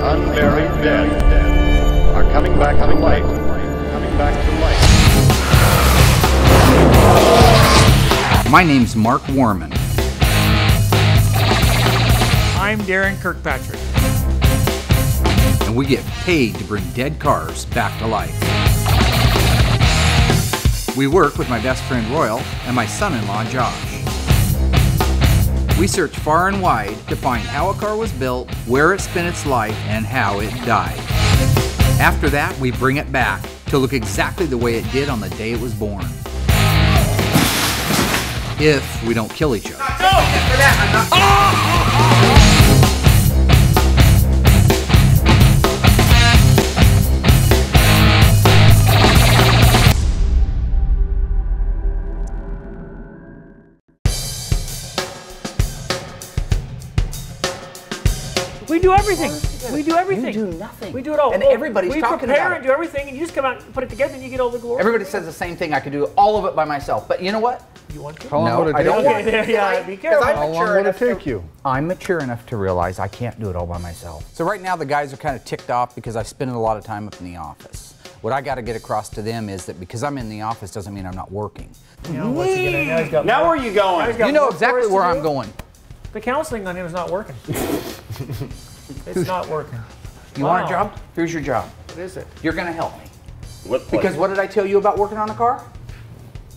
unburied dead are coming back to life. Coming back to life. My name's Mark Warman. I'm Darren Kirkpatrick. And we get paid to bring dead cars back to life. We work with my best friend Royal and my son-in-law Josh. We search far and wide to find how a car was built, where it spent its life, and how it died. After that, we bring it back to look exactly the way it did on the day it was born. If we don't kill each other. We do everything. We do everything. You do nothing. We do it all. And everybody's we talking prepare about and do everything, and you just come out and put it together, and you get all the glory. Everybody says the same thing. I could do all of it by myself. But you know what? You want to? How long would it I don't take want you? to. Yeah, be careful. How long would it take you? I'm mature enough to realize I can't do it all by myself. So right now the guys are kind of ticked off because I spend a lot of time up in the office. What I got to get across to them is that because I'm in the office doesn't mean I'm not working. You know, once again, now he's got Now more. where are you going? You know exactly where I'm going. The counseling on him is not working. It's not working. You want a job? Here's your job. What is it? You're going to help me. What Because what did I tell you about working on a car?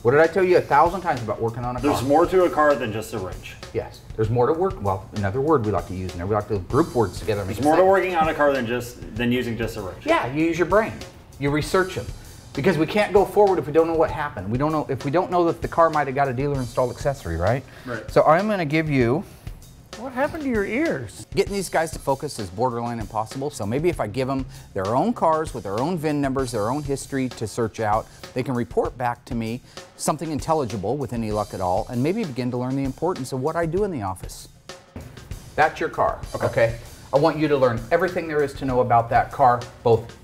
What did I tell you 1,000 times about working on a car? There's more to a car than just a wrench. Yes. There's more to work. Well, another word we like to use, and we like to group words together. There's more to working on a car than using just a wrench. Yeah, you use your brain. You research them. Because we can't go forward if we don't know what happened. We don't know if we don't know that the car might have got a dealer installed accessory, right? Right. So I'm going to give you. What happened to your ears? Getting these guys to focus is borderline impossible, so maybe if I give them their own cars with their own VIN numbers, their own history to search out, they can report back to me something intelligible with any luck at all, and maybe begin to learn the importance of what I do in the office. That's your car, okay? I want you to learn everything there is to know about that car, both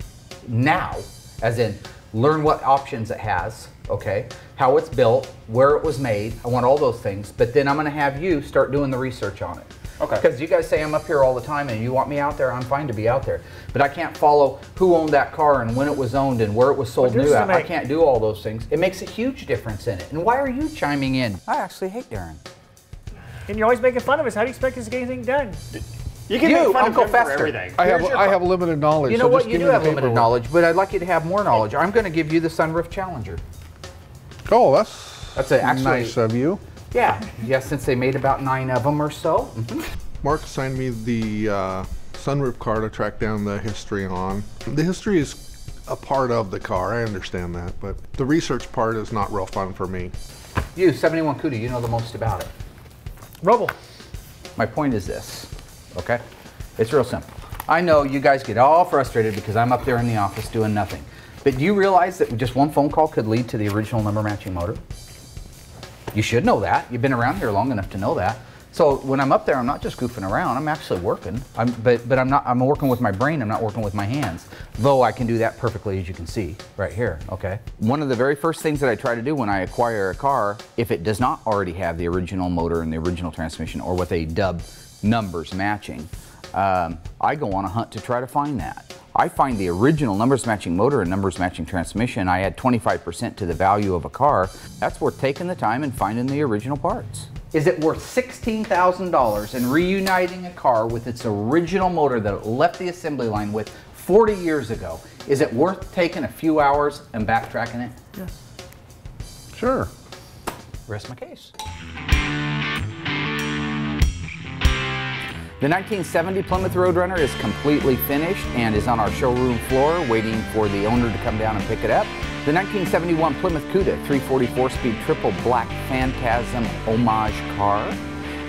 now, as in learn what options it has, okay? How it's built, where it was made. I want all those things, but then I'm gonna have you start doing the research on it. Okay. Because you guys say I'm up here all the time and you want me out there, I'm fine to be out there. But I can't follow who owned that car and when it was owned and where it was sold new at. I can't do all those things. It makes a huge difference in it. And why are you chiming in? I actually hate Darren. And you're always making fun of us. How do you expect us to get anything done? You can make fun Uncle of him for Fester. everything. I have limited knowledge. You know so what? just You give do me the have limited paperwork. knowledge, but I'd like you to have more knowledge. I'm going to give you the sunroof Challenger. Oh, That's actually nice of you. Yeah, since they made about 9 of them or so. Mark assigned me the sunroof car to track down the history on. The history is a part of the car, I understand that, but the research part is not real fun for me. You, 71 Cuda, you know the most about it. Rubble. My point is this, okay? It's real simple. I know you guys get all frustrated because I'm up there in the office doing nothing. But do you realize that just one phone call could lead to the original number matching motor? You should know that. You've been around here long enough to know that. So when I'm up there, I'm not just goofing around. I'm actually working. But I'm working with my brain. I'm not working with my hands. Though I can do that perfectly, as you can see right here. Okay. One of the very first things that I try to do when I acquire a car, if it does not already have the original motor and the original transmission, or what they dub numbers matching, I go on a hunt to try to find that. I find the original numbers matching motor and numbers matching transmission. I add 25% to the value of a car. That's worth taking the time and finding the original parts. Is it worth $16,000 and reuniting a car with its original motor that it left the assembly line with 40 years ago? Is it worth taking a few hours and backtracking it? Yes. Sure. Rest my case. The 1970 Plymouth Roadrunner is completely finished and is on our showroom floor waiting for the owner to come down and pick it up. The 1971 Plymouth Cuda 344-speed triple black Phantasm homage car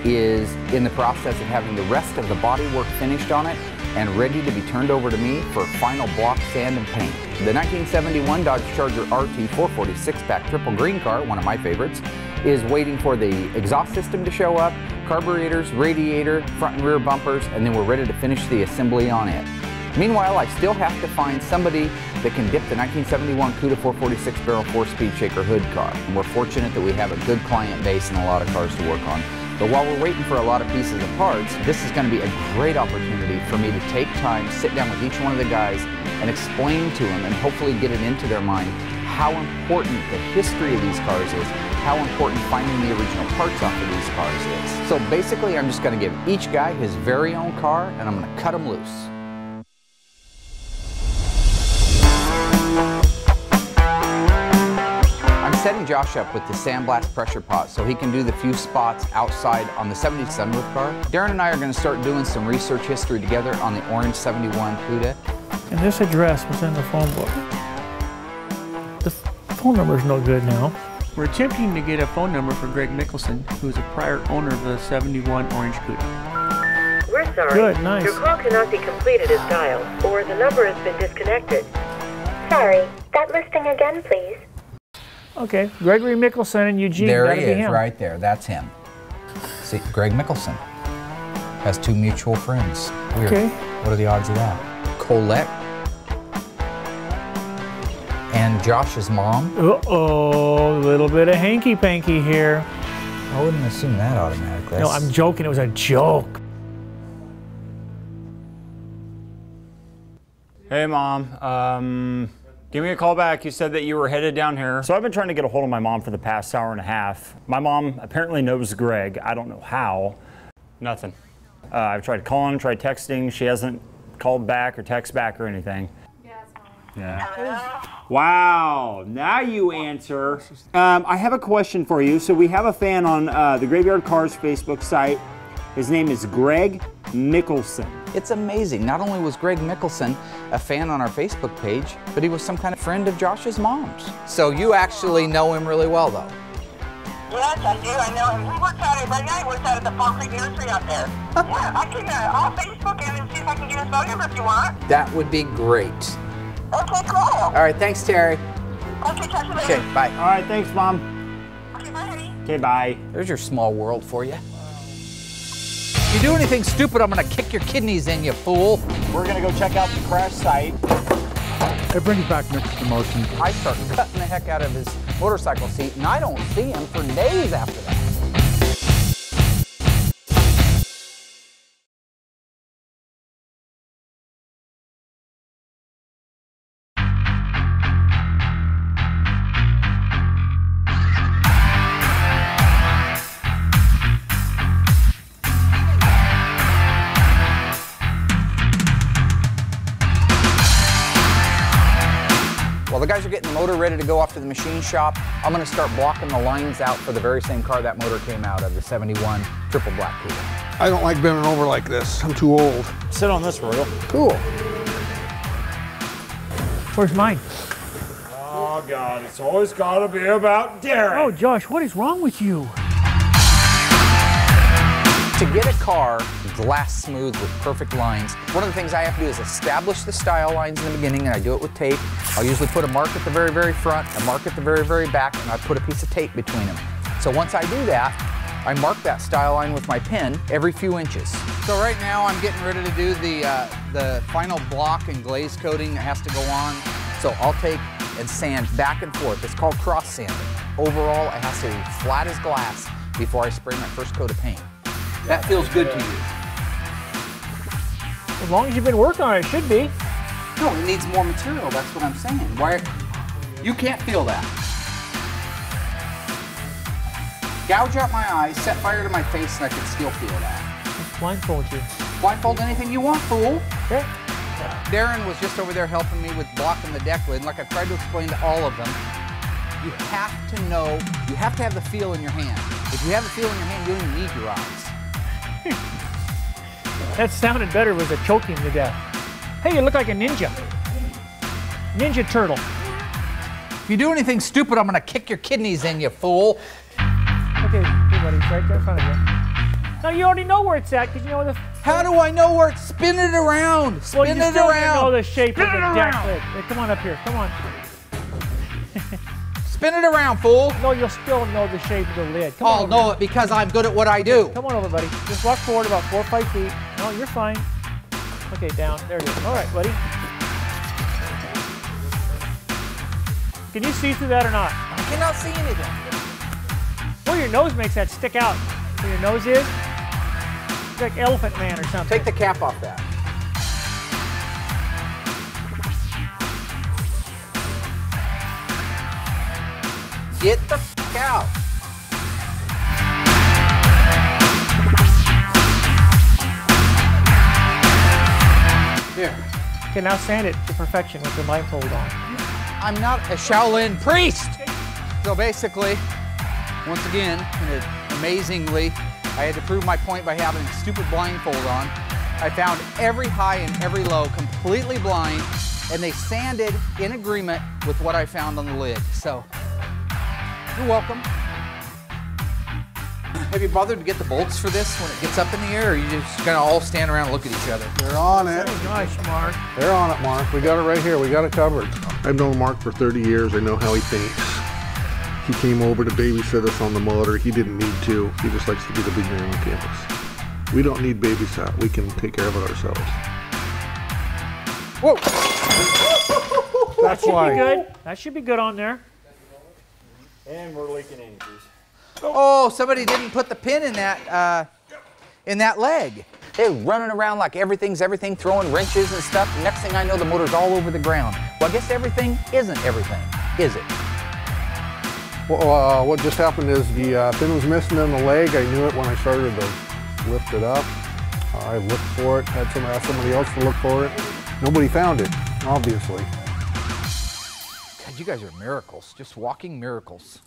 is in the process of having the rest of the bodywork finished on it and ready to be turned over to me for final block sand and paint. The 1971 Dodge Charger RT 440 6-pack triple green car, one of my favorites, is waiting for the exhaust system to show up, carburetors, radiator, front and rear bumpers, and then we're ready to finish the assembly on it. Meanwhile, I still have to find somebody that can dip the 1971 Cuda 446 barrel 4-speed shaker hood car. And we're fortunate that we have a good client base and a lot of cars to work on. But while we're waiting for a lot of pieces of parts, this is going to be a great opportunity for me to take time, sit down with each one of the guys, and explain to them and hopefully get it into their mind how important the history of these cars is, how important finding the original parts off of these cars is. So basically, I'm just going to give each guy his very own car, and I'm going to cut them loose. I'm setting Josh up with the sandblast pressure pot so he can do the few spots outside on the 70 sunroof car. Darren and I are going to start doing some research history together on the orange 71 Cuda. And this address was in the phone book. The phone number's no good now. We're attempting to get a phone number for Greg Mickelson, who is a prior owner of the 71 Orange Cuda. We're sorry. Good, nice. Your call cannot be completed as dialed, or the number has been disconnected. Sorry, that listing again, please. Okay, Gregory Mickelson and Eugene. There Gotta he be is, him. right there. That's him. See, Greg Mickelson has 2 mutual friends. Weird. Okay. What are the odds of that? Colette and Josh's mom. Uh-oh, a little bit of hanky-panky here. I wouldn't assume that automatically. No, I'm joking. It was a joke. Hey, Mom. Give me a call back. You said that you were headed down here. So I've been trying to get a hold of my mom for the past hour and a half. My mom apparently knows Greg. I don't know how. Nothing. I've tried calling, tried texting. She hasn't called back or text back or anything. Yeah. Wow, now you answer. I have a question for you. So we have a fan on the Graveyard Carz Facebook site. His name is Greg Mickelson. It's amazing. Not only was Greg Mickelson a fan on our Facebook page, but he was some kind of friend of Josh's mom's. So you actually know him really well, though. Yes, I do. I know him. He works out every night. Works out at the Fall Creek Nursery out there. Yeah, I can. I'll Facebook him and see if I can get his phone number if you want. That would be great. Okay, cool. All right, thanks, Terry. Okay, talk to you later. Okay, bye. All right, thanks, Mom. Okay, bye, honey. Okay, bye. There's your small world for you. If you do anything stupid, I'm gonna kick your kidneys in, you fool. We're gonna go check out the crash site. It brings back mixed emotions. I start cutting the heck out of his motorcycle seat, and I don't see him for days after that. While the guys are getting the motor ready to go off to the machine shop, I'm going to start blocking the lines out for the very same car that motor came out of, the 71 triple black Cuda. I don't like bending over like this. I'm too old. Sit on this, Royal. Cool. Where's mine? Oh, God, it's always got to be about Darren. Oh, Josh, what is wrong with you? To get a car glass smooth with perfect lines, one of the things I have to do is establish the style lines in the beginning, and I do it with tape. I'll usually put a mark at the very, very front, a mark at the very, very back, and I put a piece of tape between them. So once I do that, I mark that style line with my pen every few inches. So right now I'm getting ready to do the final block and glaze coating that has to go on. So I'll take and sand back and forth. It's called cross sanding. Overall, it has to be flat as glass before I spray my first coat of paint. That feels good to you. As long as you've been working on it, it should be. No, it needs more material, that's what I'm saying. Why? You can't feel that. Gouge out my eyes, set fire to my face, and I can still feel that. Let's blindfold you. Blindfold anything you want, fool. Okay. Darren was just over there helping me with blocking the deck lid, and like I tried to explain to all of them, you have to know, you have to have the feel in your hand. If you have the feel in your hand, you don't even need your eyes. That sounded better with a choking to death. Hey, you look like a ninja. Ninja turtle. If you do anything stupid, I'm gonna kick your kidneys in, you fool. Okay, hey buddy, right there in front of you. Now you already know where it's at, because you know the... How do I know where it's... Spin it around! Spin well, you it still around! know the shape of the deck lid. Hey, come on up here, come on. Spin it around, fool! No, you'll still know the shape of the lid. Come I'll know it because I'm good at what I do. Come on over, buddy. Just walk forward about 4 or 5 feet. No, you're fine. Okay, down. There it is. All right, buddy. Can you see through that or not? I cannot see anything. Well, your nose makes that stick out. Where your nose is? It's like Elephant Man or something. Take the cap off that. Get the f out. Here. Okay, now sand it to perfection with the blindfold on. I'm not a Shaolin priest. So basically, once again, and amazingly, I had to prove my point by having a stupid blindfold on. I found every high and every low completely blind, and they sanded in agreement with what I found on the lid. So, you're welcome. Have you bothered to get the bolts for this when it gets up in the air, or are you just gonna all stand around and look at each other? They're on it. Oh, nice, Mark. They're on it, Mark. We got it right here. We got it covered. I've known Mark for 30 years. I know how he thinks. He came over to babysit us on the motor. He didn't need to. He just likes to be the big man on campus. We don't need babysat. We can take care of it ourselves. Whoa! That should be good. That should be good on there. And we're leaking antifreeze. Oh, somebody didn't put the pin in that leg. They're running around like everything's everything, throwing wrenches and stuff. Next thing I know, the motor's all over the ground. Well, I guess everything isn't everything, is it? Well, what just happened is the pin was missing in the leg. I knew it when I started to lift it up. I looked for it, had asked somebody else to look for it. Nobody found it, obviously. God, you guys are miracles, just walking miracles.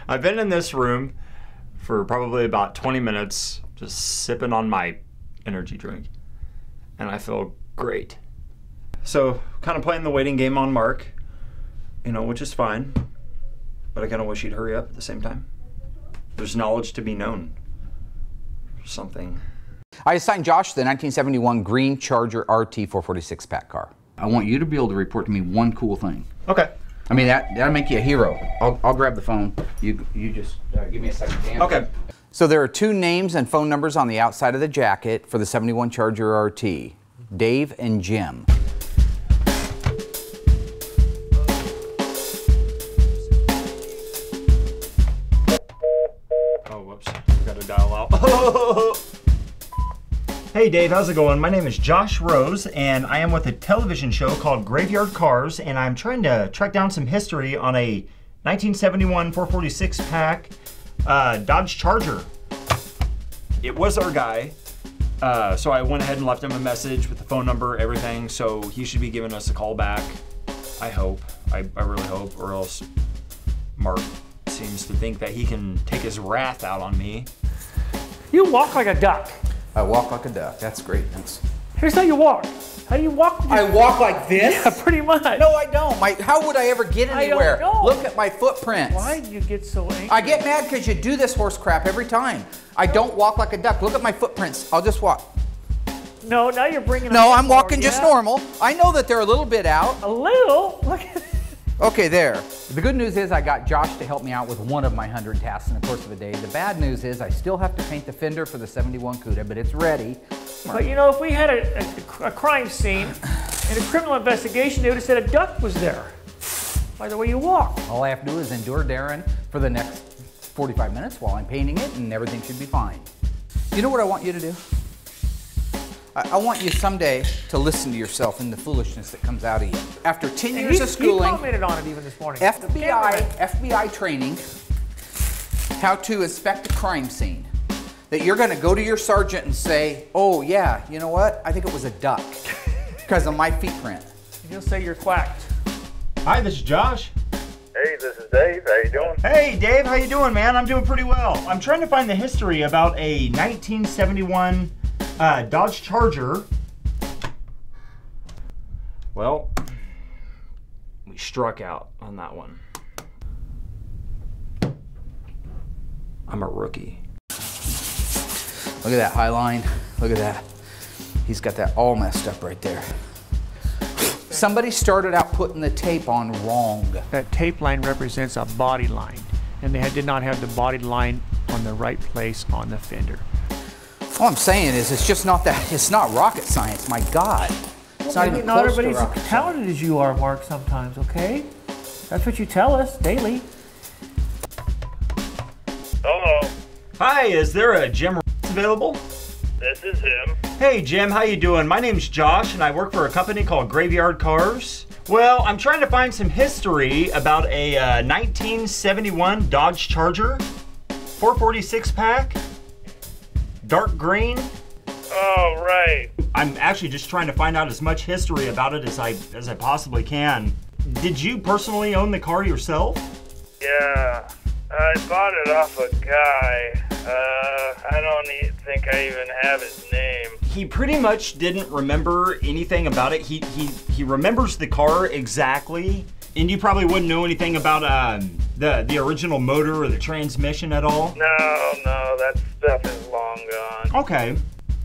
I've been in this room for probably about 20 minutes just sipping on my energy drink, and I feel great. So kind of playing the waiting game on Mark, you know, which is fine, but I kind of wish he'd hurry up at the same time. There's knowledge to be known. Something. I assigned Josh the 1971 green Charger RT 446 pack car. I want you to be able to report to me one cool thing. Okay. I mean, that'll make you a hero. I'll grab the phone. You just give me a second. Dan. Okay. So there are two names and phone numbers on the outside of the jacket for the 71 Charger RT. Dave and Jim. Oh, whoops. Got to dial out. Hey Dave, how's it going? My name is Josh Rose, and I am with a television show called Graveyard Carz, and I'm trying to track down some history on a 1971 446 pack Dodge Charger. It was our guy, so I went ahead and left him a message with the phone number, everything, so he should be giving us a call back. I hope. I really hope, or else Mark seems to think that he can take his wrath out on me. You walk like a duck. I walk like a duck. That's great. Here's how you walk. How do you walk? I walk like this? Yeah, pretty much. No, I don't. How would I ever get anywhere? I don't know. Look at my footprints. Why do you get so angry? I get mad because you do this horse crap every time. I don't walk like a duck. Look at my footprints. I'll just walk. No, now you're bringing it No, I'm walking forward, just normal. I know that they're a little bit out. A little? Look at it. Okay, there. The good news is I got Josh to help me out with one of my 100 tasks in the course of a day. The bad news is I still have to paint the fender for the 71 CUDA, but it's ready. But you know, if we had a crime scene and a criminal investigation, they would have said a duck was there. By the way you walk. All I have to do is endure Darren for the next 45 minutes while I'm painting it, and everything should be fine. You know what I want you to do? I want you someday to listen to yourself and the foolishness that comes out of you. After 10 years of schooling, he commented on it even this morning. FBI training, how to inspect a crime scene. That you're going to go to your sergeant and say, oh yeah, you know what? I think it was a duck because of my feet print. And he'll say you're quacked. Hi, this is Josh. Hey, this is Dave. How you doing? Hey, Dave. How you doing, man? I'm doing pretty well. I'm trying to find the history about a 1971 Dodge Charger. Well, we struck out on that one. I'm a rookie. Look at that high line. Look at that. He's got that all messed up right there. Somebody started out putting the tape on wrong. That tape line represents a body line, and they did not have the body line on the right place on the fender. All I'm saying is it's just not that, it's not rocket science, my God. It's not even not close to everybody's rocket as talented as you are, Mark, sometimes, okay? That's what you tell us daily. Hello. Hi, is there a Jim available? This is him. Hey Jim, how you doing? My name's Josh and I work for a company called Graveyard Carz. Well, I'm trying to find some history about a 1971 Dodge Charger, 446 pack, dark green. Oh, right. I'm actually just trying to find out as much history about it as I possibly can. Did you personally own the car yourself? Yeah, I bought it off a guy. I don't think I even have his name. He pretty much didn't remember anything about it. He remembers the car exactly, and you probably wouldn't know anything about the original motor or the transmission at all. No, that stuff is long gone. Okay.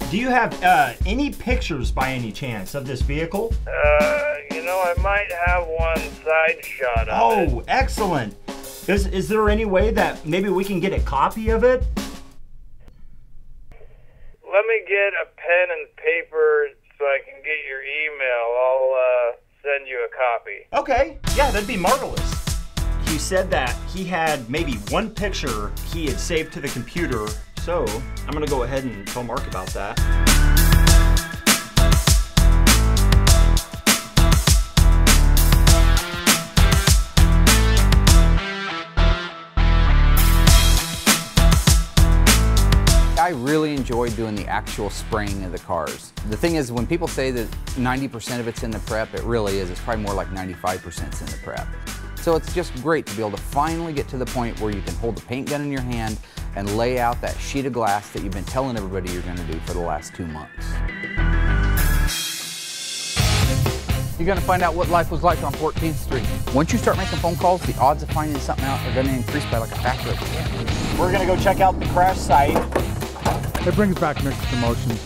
Do you have any pictures by any chance of this vehicle? You know, I might have one side shot of it. Oh, excellent. Is there any way that maybe we can get a copy of it? Let me get a pen and paper so I can get your email. I'll send you a copy. Okay, yeah, that'd be marvelous. He said that he had maybe one picture he had saved to the computer, so I'm gonna go ahead and tell Mark about that. I really enjoy doing the actual spraying of the cars. The thing is, when people say that 90% of it's in the prep, it really is. It's probably more like 95% in the prep. So it's just great to be able to finally get to the point where you can hold the paint gun in your hand and lay out that sheet of glass that you've been telling everybody you're gonna do for the last 2 months. You're gonna find out what life was like on 14th Street. Once you start making phone calls, the odds of finding something out are gonna increase by like a factor of 10. We're gonna go check out the crash site. It brings back mixed emotions.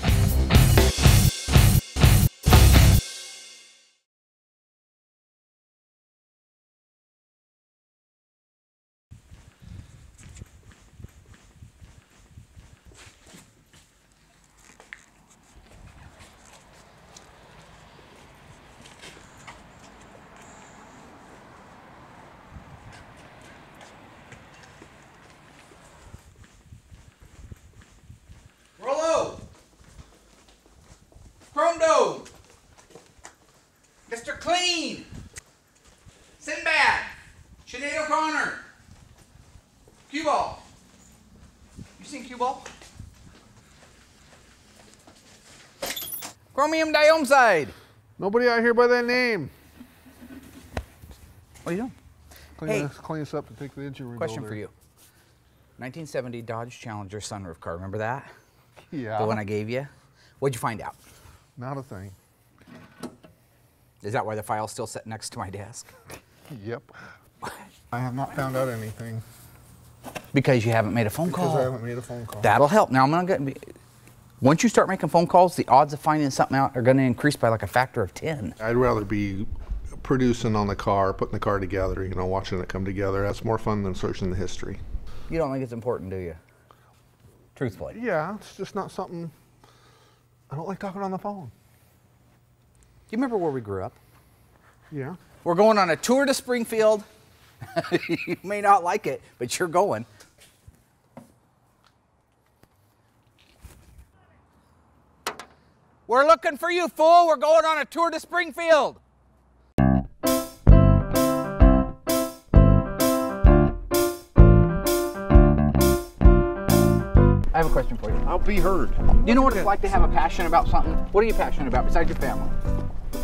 Mr. Clean, Sinbad, Sinead O'Connor, Cue Ball. You seen Cue Ball? Chromium dioxide. Nobody out here by that name. What are you doing? Clean this up and take the engine rebuilder. Question for you. 1970 Dodge Challenger sunroof car, remember that? Yeah. The one I gave you? What'd you find out? Not a thing. Is that why the file's still set next to my desk? Yep. I have not found out anything. Because you haven't made a phone call. Because I haven't made a phone call. That'll help. Now, once you start making phone calls, the odds of finding something out are going to increase by like a factor of 10. I'd rather be producing on the car, putting the car together, you know, watching it come together. That's more fun than searching the history. You don't think it's important, do you? Truthfully. Yeah, it's just not something, I don't like talking on the phone. Do you remember where we grew up? Yeah. We're going on a tour to Springfield. You may not like it, but you're going. We're looking for you, fool. We're going on a tour to Springfield. I have a question for you. I'll be heard. Do you know what it's like to have a passion about something? What are you passionate about besides your family?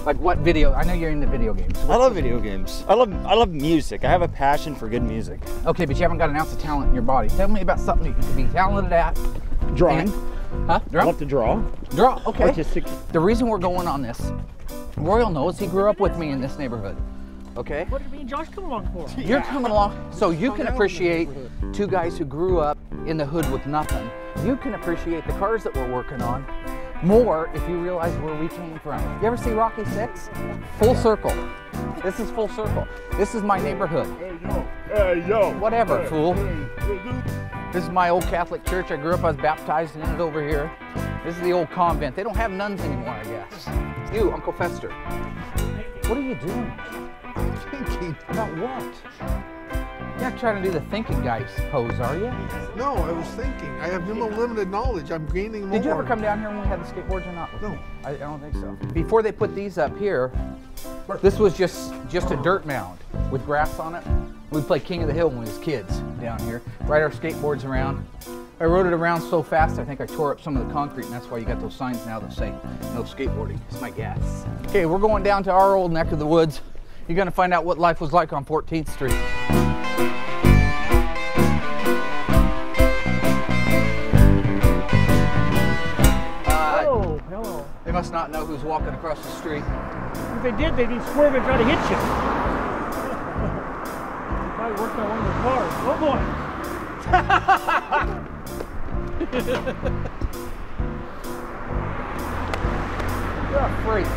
Like what video? I know you're into video games. I love video games. I love music. I have a passion for good music. Okay, but you haven't got an ounce of talent in your body. Tell me about something you can be talented at. Drawing. Huh? I love to draw. Draw, okay. Artistic. The reason we're going on this, Royal knows he grew up with me in this neighborhood. Okay? What did me and Josh come along for? You're coming along, so you can appreciate two guys who grew up in the hood with nothing. You can appreciate the cars that we're working on more if you realize where we came from. You ever see Rocky 6? Full circle. This is full circle. This is my neighborhood. Hey, yo. Whatever, fool. This is my old Catholic church. I grew up, I was baptized in it over here. This is the old convent. They don't have nuns anymore, I guess. You, Uncle Fester. What are you doing? Thinking. About what? You're not trying to do the thinking guys pose, are you? No, I was thinking. I have limited knowledge. I'm gaining more. Did you ever come down here when we had the skateboards or not? No. I don't think so. Before they put these up here, this was just a dirt mound with grass on it. We'd play King of the Hill when we was kids down here. Ride our skateboards around. I rode it around so fast I think I tore up some of the concrete, and that's why you got those signs now that say no skateboarding. It's my guess. Okay, we're going down to our old neck of the woods. You're gonna find out what life was like on 14th Street. Hello. They must not know who's walking across the street. If they did, they'd be swerving trying to hit you. Probably working on one of their cars. Oh boy. You're a freak.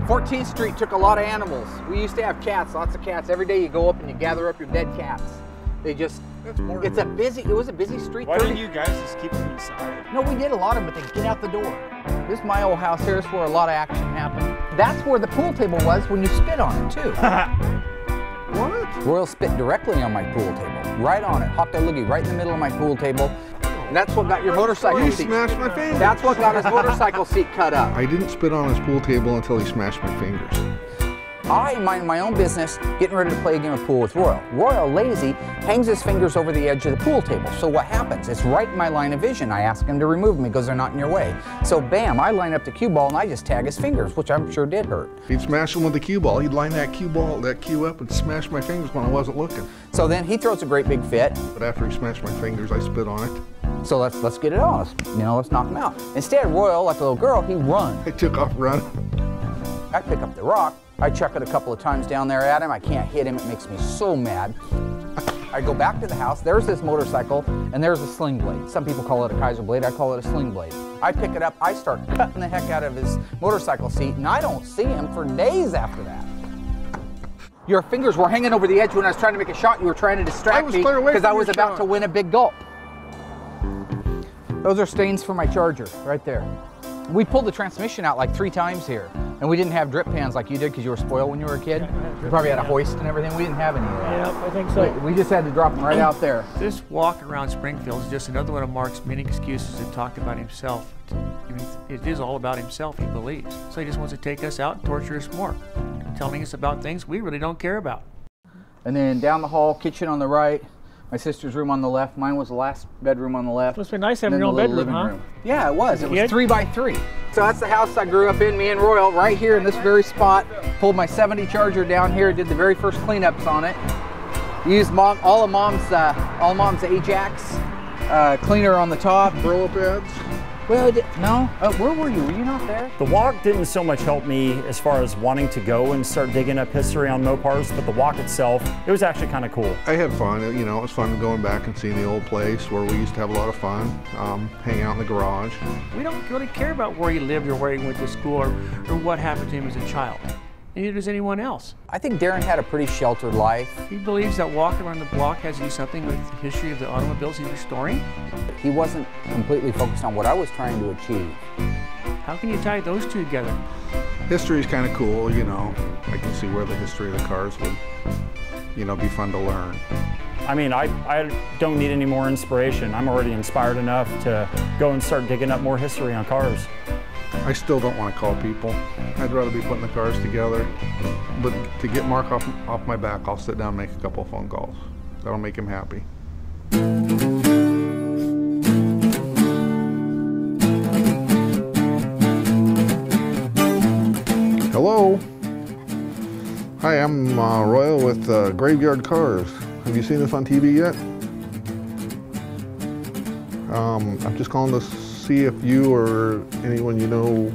14th Street took a lot of animals. We used to have cats, lots of cats. Every day you go up and you gather up your dead cats. They just, it was a busy street. Why didn't you guys just keep them inside? No, we did a lot of them, but they get out the door. This is my old house here. This is where a lot of action happened. That's where the pool table was when you spit on it, too. What? Royal spit directly on my pool table. Right on it. Hot dog loogie, right in the middle of my pool table. And that's what got your motorcycle He seat. smashed my fingers. That's what got his motorcycle seat cut up. I didn't spit on his pool table until he smashed my fingers. I mind my own business, getting ready to play a game of pool with Royal. Royal, lazy, hangs his fingers over the edge of the pool table. So what happens? It's right in my line of vision. I ask him to remove them because they're not in your way. So bam, I line up the cue ball and I just tag his fingers, which I'm sure did hurt. He'd smash him with the cue ball. He'd line that cue up and smash my fingers when I wasn't looking. So then he throws a great big fit. But after he smashed my fingers, I spit on it. So let's get it on. Let's knock him out. Instead, Royal, like a little girl, he runs. I took off running. I pick up the rock. I chuck it a couple of times down there at him. I can't hit him. It makes me so mad. I go back to the house. There's this motorcycle, and there's a sling blade. Some people call it a Kaiser blade. I call it a sling blade. I pick it up. I start cutting the heck out of his motorcycle seat, and I don't see him for days after that. Your fingers were hanging over the edge when I was trying to make a shot. You were trying to distract me because I was about to win a big gulp. Those are stains for my Charger right there. We pulled the transmission out like 3 times here, and we didn't have drip pans like you did because you were spoiled when you were a kid. You probably had a hoist and everything. We didn't have any of that. Yeah, I think so. We just had to drop them right out there. This walk around Springfield is just another one of Mark's many excuses to talk about himself. I mean, it is all about himself, he believes. So he just wants to take us out and torture us more, telling us about things we really don't care about. And then down the hall, kitchen on the right, my sister's room on the left. Mine was the last bedroom on the left. Must be nice having your own bedroom, huh? Yeah, it was. It was 3 by 3. So that's the house I grew up in, me and Royal, right here in this very spot. Pulled my 70 Charger down here, did the very first cleanups on it. Used all of Mom's Ajax cleaner on the top. Brillo pads. Well, no. Where were you? Were you not there? The walk didn't so much help me as far as wanting to go and start digging up history on Mopars, but the walk itself, it was actually kind of cool. I had fun. You know, it was fun going back and seeing the old place where we used to have a lot of fun, hang out in the garage. We don't really care about where he lived or where he went to school or what happened to him as a child. Neither does anyone else. I think Darren had a pretty sheltered life. He believes that walking around the block has to do something with the history of the automobiles he's restoring. He wasn't completely focused on what I was trying to achieve. How can you tie those two together? History is kind of cool, you know. I can see where the history of the cars would, you know, be fun to learn. I mean, I don't need any more inspiration. I'm already inspired enough to go and start digging up more history on cars. I still don't want to call people. I'd rather be putting the cars together. But to get Mark off my back, I'll sit down and make a couple of phone calls. That'll make him happy. Hi, I'm Royal with Graveyard Carz. Have you seen this on TV yet? I'm just calling to see if you or anyone you know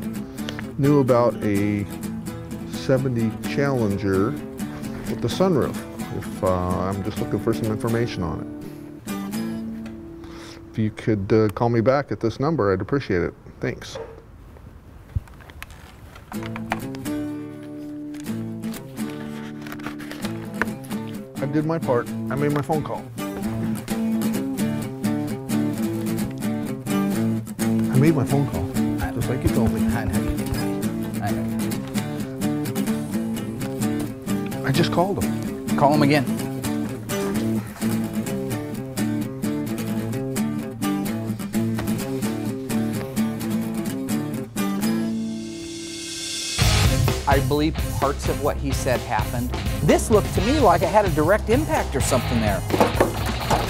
knew about a 70 Challenger with the sunroof. I'm just looking for some information on it. If you could call me back at this number, I'd appreciate it. Thanks. I did my part. I made my phone call. I made my phone call, just like you told me. I know you did. I know you did. I just called him. Call him again. I believe parts of what he said happened. This looked to me like it had a direct impact or something there.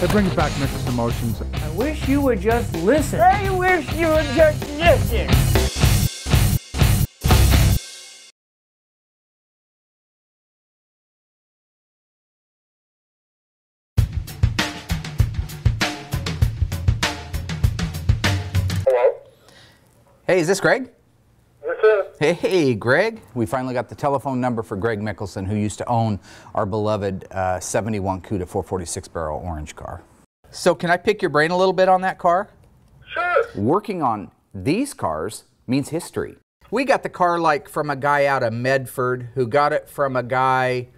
It brings back mixed emotions. I wish you would just listen. I wish you would just listen. Hello? Hey, is this Greg? This is. Hey, Greg. We finally got the telephone number for Greg Mickelson, who used to own our beloved 71 CUDA 446 barrel orange car. So can I pick your brain a little bit on that car? Sure. Working on these cars means history. We got the car like from a guy out of Medford who got it from a guy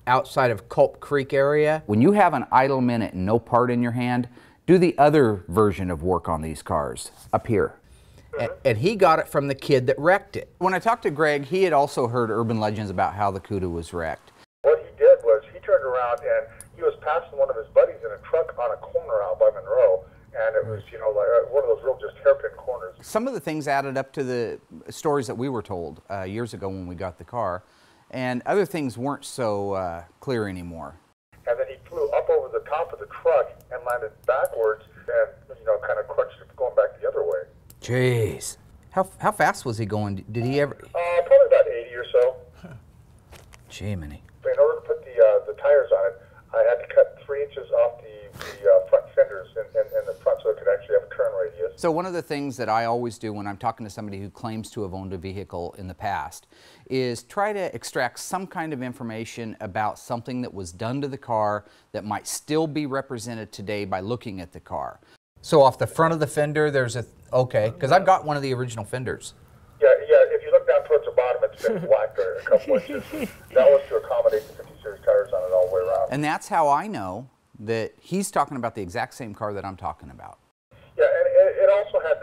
outside of Culp Creek area. When you have an idle minute and no part in your hand, do the other version of work on these cars up here. And he got it from the kid that wrecked it. When I talked to Greg, he had also heard urban legends about how the CUDA was wrecked. What he did was he turned around and he was passing one of his buddies in a truck on a corner out by Monroe, and it was, you know, like one of those real just hairpin corners. Some of the things added up to the stories that we were told years ago when we got the car, and other things weren't so clear anymore. And then he flew up over the top of the truck and landed backwards and, you know, kind of crunched it going back the other way. Jeez. How fast was he going? Did he ever? Probably about 80 or so. Jiminy. In order to put the tires on it, I had to cut 3 inches off the front fenders in the front so it could actually have a turn radius. So one of the things that I always do when I'm talking to somebody who claims to have owned a vehicle in the past is try to extract some kind of information about something that was done to the car that might still be represented today by looking at the car. So off the front of the fender, there's a, okay, because I've got one of the original fenders. Yeah, if you look down towards the bottom, it's been black or a couple inches. That was to accommodate the 50 series tires on it all the way around. And that's how I know that he's talking about the exact same car that I'm talking about. Yeah, and it also had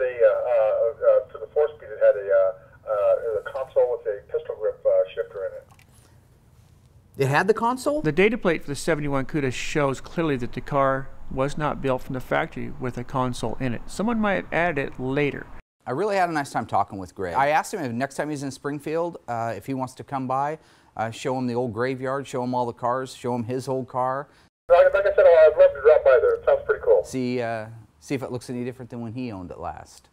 for the 4-speed, it had a console with a pistol grip shifter in it. It had the console? The data plate for the 71 CUDA shows clearly that the car was not built from the factory with a console in it. Someone might have added it later. I really had a nice time talking with Greg. I asked him if next time he's in Springfield, if he wants to come by, show him the old graveyard, show him all the cars, show him his old car. Like I said, I'd love to drop by there. It sounds pretty cool. See if it looks any different than when he owned it last.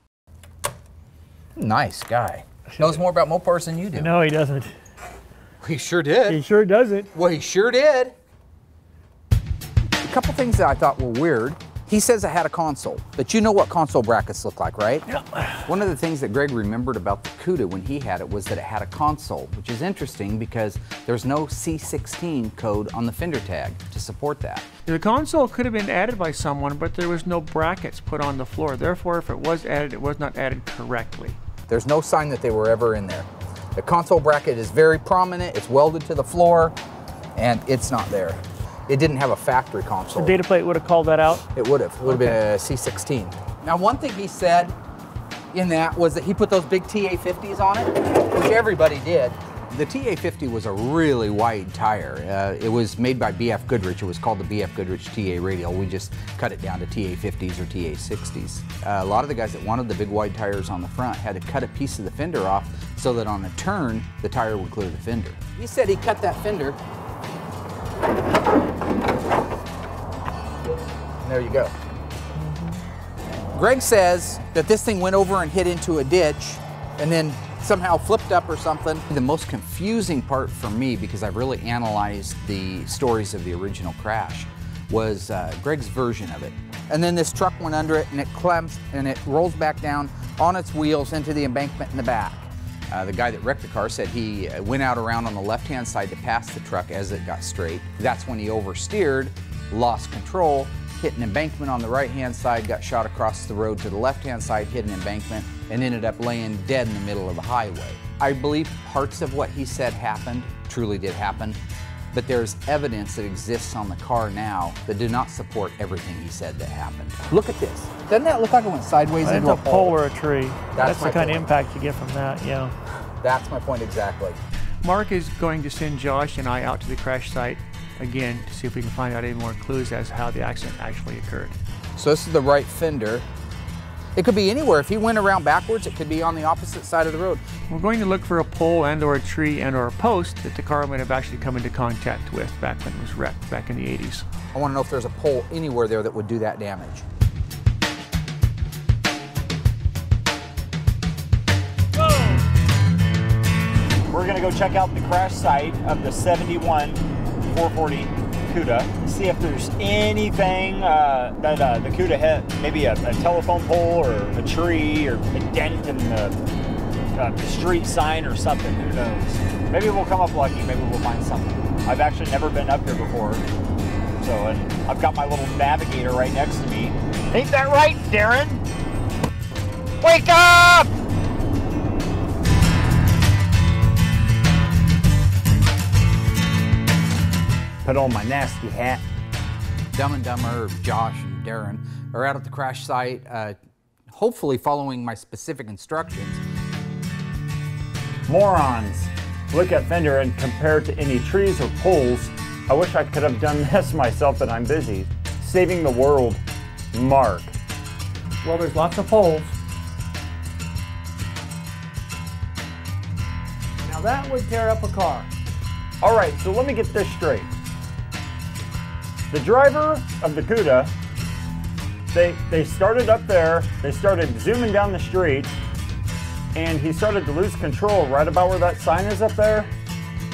Nice guy. Knows more about Mopars than you do. No, he doesn't. He sure did. He sure doesn't. Well, he sure did. A couple things that I thought were weird. He says it had a console, but you know what console brackets look like, right? Yeah. One of the things that Greg remembered about the CUDA when he had it was that it had a console, which is interesting because there's no C16 code on the fender tag to support that. The console could have been added by someone, but there was no brackets put on the floor. Therefore, if it was added, it was not added correctly. There's no sign that they were ever in there. The console bracket is very prominent, it's welded to the floor, and it's not there. It didn't have a factory console. The data plate would have called that out? It would have. It would have been a C16. Now, one thing he said in that was that he put those big TA50s on it, which everybody did. The TA50 was a really wide tire. It was made by BF Goodrich. It was called the BF Goodrich TA Radial. We just cut it down to TA50s or TA60s. A lot of the guys that wanted the big wide tires on the front had to cut a piece of the fender off so that on a turn, the tire would clear the fender. He said he cut that fender. And there you go. Greg says that this thing went over and hit into a ditch and then somehow flipped up or something. The most confusing part for me, because I've really analyzed the stories of the original crash, was Greg's version of it. And then this truck went under it and it clamps and it rolls back down on its wheels into the embankment in the back. The guy that wrecked the car said he went out around on the left-hand side to pass the truck as it got straight. That's when he oversteered, lost control, hit an embankment on the right-hand side, got shot across the road to the left-hand side, hit an embankment, and ended up laying dead in the middle of the highway. I believe parts of what he said happened, truly did happen, but there's evidence that exists on the car now that do not support everything he said that happened. Look at this. Doesn't that look like it went sideways into a pole or a tree? That's the kind of point. impact you get from that, yeah. That's my point exactly. Mark is going to send Josh and I out to the crash site again to see if we can find out any more clues as to how the accident actually occurred. So this is the right fender. It could be anywhere. If he went around backwards, it could be on the opposite side of the road. We're going to look for a pole and or a tree and or a post that the car might have actually come into contact with back when it was wrecked back in the 80s. I want to know if there's a pole anywhere there that would do that damage. We're gonna go check out the crash site of the 71 440 CUDA, see if there's anything that the CUDA hit, maybe a telephone pole or a tree or a dent in the street sign or something, who knows. Maybe we'll come up lucky, maybe we'll find something. I've actually never been up here before, so and I've got my little navigator right next to me. Ain't that right, Darren? Wake up! Put on my nasty hat. Dumb and Dumber, Josh and Darren are out at the crash site, hopefully following my specific instructions. Morons. Look at fender and compare it to any trees or poles. I wish I could have done this myself, but I'm busy. Saving the world. Mark. Well, there's lots of poles. Now that would tear up a car. All right, so let me get this straight. The driver of the CUDA, they started up there, they started zooming down the street, and he started to lose control right about where that sign is up there.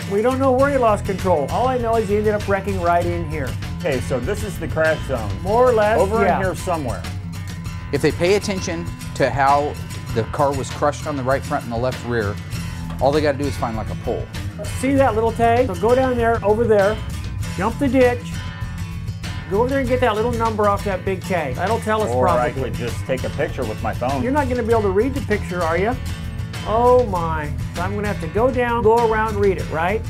We don't know where he lost control. All I know is he ended up wrecking right in here. Okay, so this is the crash zone. More or less, over yeah. in here somewhere. If they pay attention to how the car was crushed on the right front and the left rear, all they got to do is find like a pole. See that little tag? So go down there, over there, jump the ditch, go over there and get that little number off that big tag. That'll tell us Or probably. I could just take a picture with my phone. You're not going to be able to read the picture, are you? Oh my. So I'm going to have to go down, go around, read it, right?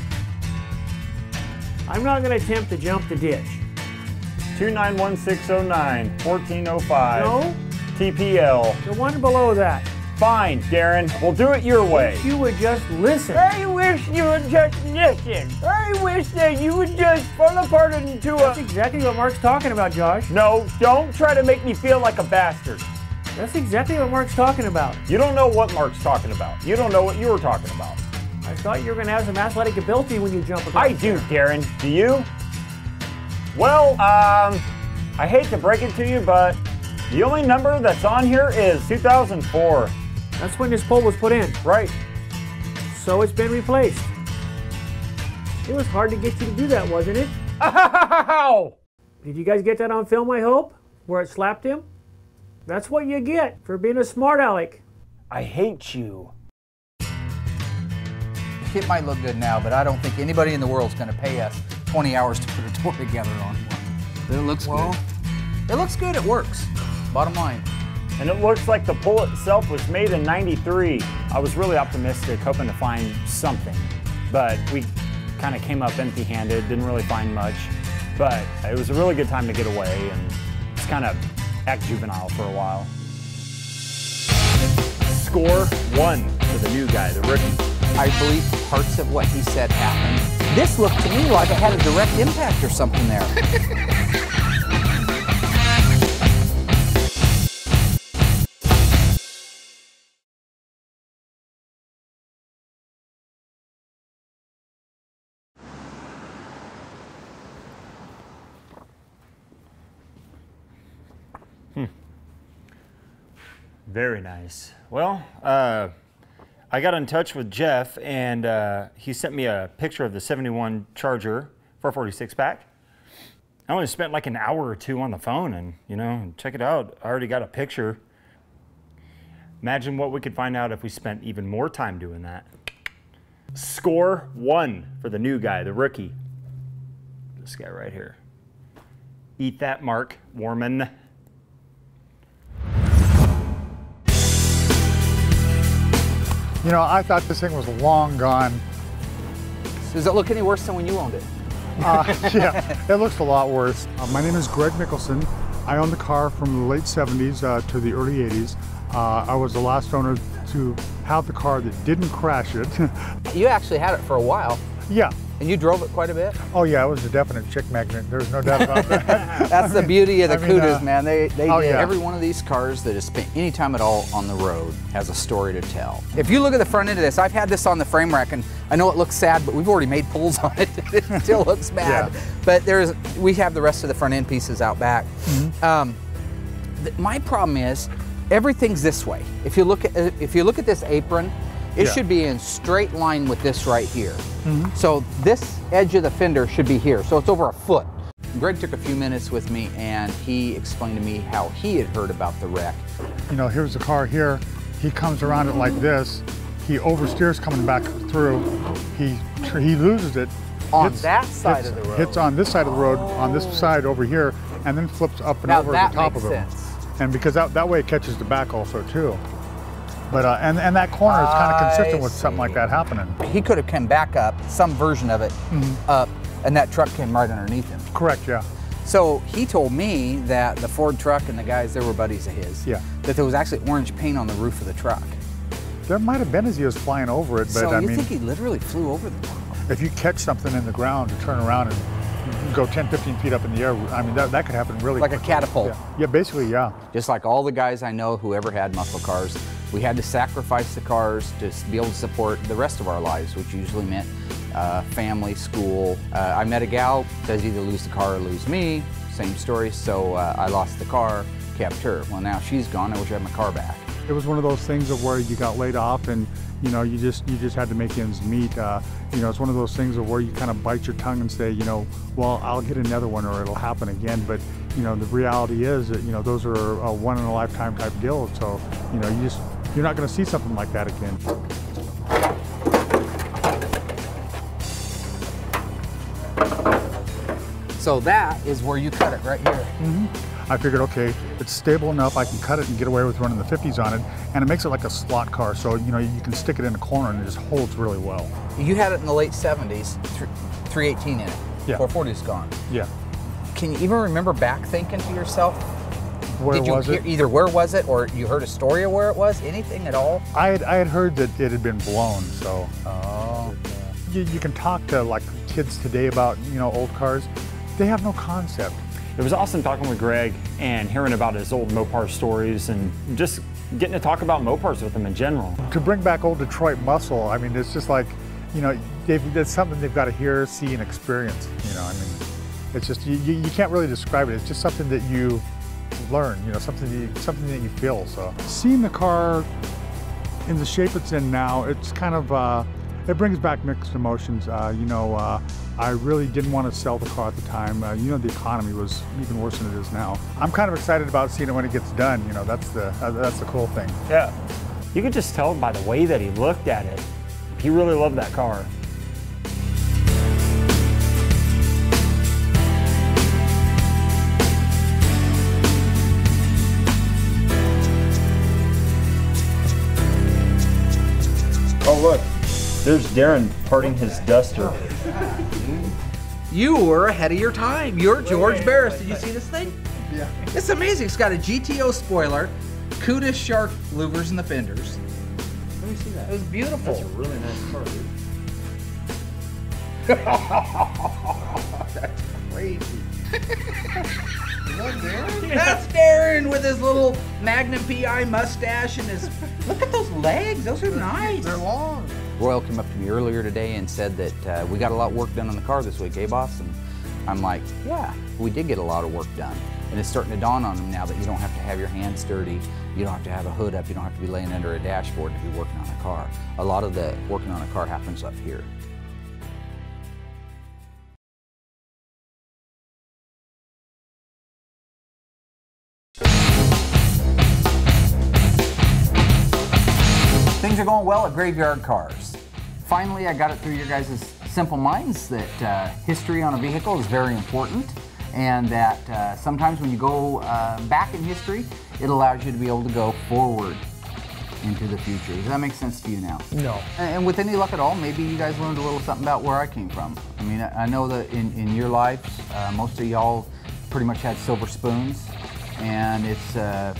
I'm not going to attempt to jump the ditch. 291609, 1405. No. TPL. The one below that. Fine, Darren. We'll do it your way. If you would just listen. I wish you would just listen. I wish that you would just fall apart into a... That's exactly what Mark's talking about, Josh. No, don't try to make me feel like a bastard. That's exactly what Mark's talking about. You don't know what Mark's talking about. You don't know what you were talking about. I thought you were going to have some athletic ability when you jump across. I do, Darren. Do you? Well, I hate to break it to you, but the only number that's on here is 2004. That's when this pole was put in. Right. So it's been replaced. It was hard to get you to do that, wasn't it? Ow! Did you guys get that on film, I hope? Where it slapped him? That's what you get for being a smart aleck. I hate you. It might look good now, but I don't think anybody in the world is going to pay us 20 hours to put a door together on one. But it looks good. It looks good. It works. Bottom line. And it looks like the pole itself was made in '93. I was really optimistic, hoping to find something. But we kind of came up empty-handed, didn't really find much. But it was a really good time to get away and just kind of act juvenile for a while. Score 1 for the new guy, the rookie. I believe parts of what he said happened. This looked to me like it had a direct impact or something there. Very nice. Well, I got in touch with Jeff, and he sent me a picture of the 71 Charger 446 pack. I only spent like an hour or two on the phone, and you know, check it out. I already got a picture. Imagine what we could find out if we spent even more time doing that. Score 1 for the new guy, the rookie. This guy right here. Eat that, Mark Warman. You know, I thought this thing was long gone. Does it look any worse than when you owned it? Yeah, it looks a lot worse. My name is Greg Mickelson. I owned the car from the late 70s to the early 80s. I was the last owner to have the car that didn't crash it. You actually had it for a while. Yeah. And you drove it quite a bit? Oh yeah, it was a definite chick magnet. There's no doubt about that. That's the beauty of the Cudas, man. They oh, did. yeah. Every one of these cars that has spent any time at all on the road has a story to tell. If you look at the front end of this, I've had this on the frame rack, and I know it looks sad, but we've already made pulls on it. It still looks bad. Yeah. But we have the rest of the front end pieces out back. Mm-hmm. My problem is everything's this way. If you look at this apron, it should be in straight line with this right here. Mm-hmm. So this edge of the fender should be here. So it's over a foot. Greg took a few minutes with me, and he explained to me how he had heard about the wreck. You know, here's the car here. He comes around it like this. He oversteers coming back through. He loses it. On that side of the road. Hits on this side of the road, on this side over here, and then flips up and over the top of him. That makes sense. And because that way it catches the back also too. But and that corner is kind of consistent with something like that happening. He could have come back up, some version of it, up, and that truck came right underneath him. Correct, yeah. So he told me that the Ford truck and the guys, they were buddies of his. Yeah. That there was actually orange paint on the roof of the truck. There might have been as he was flying over it, but so I you mean, think he literally flew over the top? If you catch something in the ground and turn around and go 10, 15 feet up in the air, I mean, that could happen really like quickly. A catapult. Yeah, basically, yeah. Just like all the guys I know who ever had muscle cars, we had to sacrifice the cars to be able to support the rest of our lives, which usually meant family, school. I met a gal, does either lose the car or lose me, same story, so I lost the car, kept her. Well, now she's gone, I wish I had my car back. It was one of those things of where you got laid off and you know, you just had to make ends meet. You know, it's one of those things of where you kind of bite your tongue and say, you know, well, I'll get another one or it'll happen again. But, you know, the reality is that, you know, those are a one in a lifetime type deal. So, you know, you're not going to see something like that again. So that is where you cut it right here. Mm-hmm. I figured, okay, it's stable enough, I can cut it and get away with running the 50s on it, and it makes it like a slot car, so you know you can stick it in a corner and it just holds really well. You had it in the late 70s, 318 in it. Yeah. 440's gone. Yeah. Can you even remember back thinking to yourself? Where was it? Either where was it, or you heard a story of where it was? Anything at all? I had heard that it had been blown, so. Oh. You can talk to like kids today about, you know, old cars. They have no concept. It was awesome talking with Greg and hearing about his old Mopar stories and just getting to talk about Mopars with him in general. To bring back old Detroit muscle, I mean, it's just like, you know, it's something they've got to hear, see, and experience. You know, I mean, it's just, you can't really describe it. It's just something that you learn, you know, something that you feel. So seeing the car in the shape it's in now, it's kind of, it brings back mixed emotions. You know, I really didn't want to sell the car at the time. You know, the economy was even worse than it is now. I'm kind of excited about seeing it when it gets done. You know, that's the cool thing. Yeah. You could just tell by the way that he looked at it. He really loved that car. Oh, look. There's Darren parting his duster. You were ahead of your time. You're George Barris. Did you see this thing? Yeah. It's amazing. It's got a GTO spoiler, Cuda shark louvers in the fenders. Let me see that. It was beautiful. That's a really nice car, dude. That's crazy. That's Darren with his little Magnum PI mustache and his. Look at those legs. Those are nice. They're long. Royal came up to me earlier today and said that we got a lot of work done on the car this week, eh, boss? And I'm like, yeah, we did get a lot of work done. And it's starting to dawn on them now that you don't have to have your hands dirty, you don't have to have a hood up, you don't have to be laying under a dashboard to be working on a car. A lot of the working on a car happens up here. Things are going well at Graveyard Carz. Finally, I got it through your guys' simple minds that history on a vehicle is very important, and that sometimes when you go back in history, it allows you to be able to go forward into the future. Does that make sense to you now? No. And with any luck at all, maybe you guys learned a little something about where I came from. I mean, I know that in your lives, most of y'all pretty much had silver spoons, and it's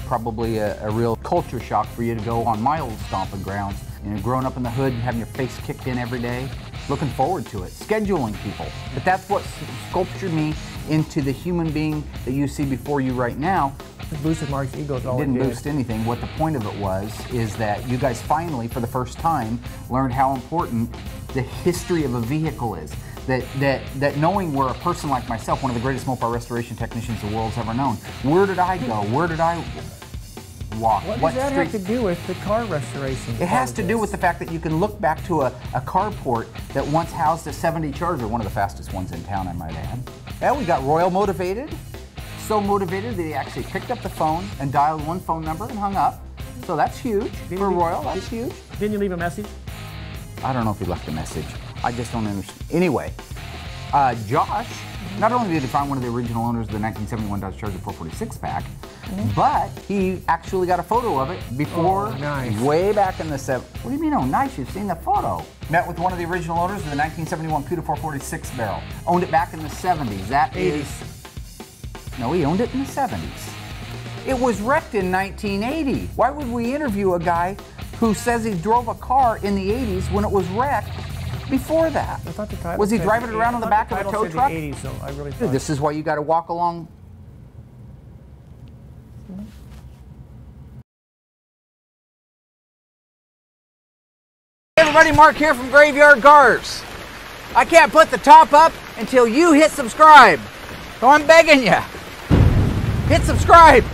probably a real culture shock for you to go on my old stomping grounds. You know, growing up in the hood and having your face kicked in every day, looking forward to it, scheduling people. But that's what sculptured me into the human being that you see before you right now. It boosted Mark's ego. It didn't boost anything. What the point of it was is that you guys finally, for the first time, learned how important the history of a vehicle is. That knowing where a person like myself, one of the greatest Mopar restoration technicians the world's ever known, where did I go? Where did I walk? What does that have to do with the car restoration? It has to do with the fact that you can look back to a carport that once housed a 70 Charger, one of the fastest ones in town, I might add. Yeah, we got Royal motivated, so motivated that he actually picked up the phone and dialed one phone number and hung up. So that's huge for Royal, that's huge. Didn't you leave a message? I don't know if he left a message. I just don't understand. Anyway, Josh, not only did he find one of the original owners of the 1971 Dodge Charger 446 pack, but he actually got a photo of it before, way back in the 70s. What do you mean, oh nice, you've seen the photo. Met with one of the original owners of the 1971 Cuda 446 barrel. Owned it back in the 70s. That is, no, he owned it in the 70s. It was wrecked in 1980. Why would we interview a guy who says he drove a car in the 80s when it was wrecked before that? I thought the title was he said driving it around on the back of a tow truck? The 80s, so I really Dude, this is why you got to walk along. Hey everybody, Mark here from Graveyard Carz. I can't put the top up until you hit subscribe. So I'm begging you. Hit subscribe.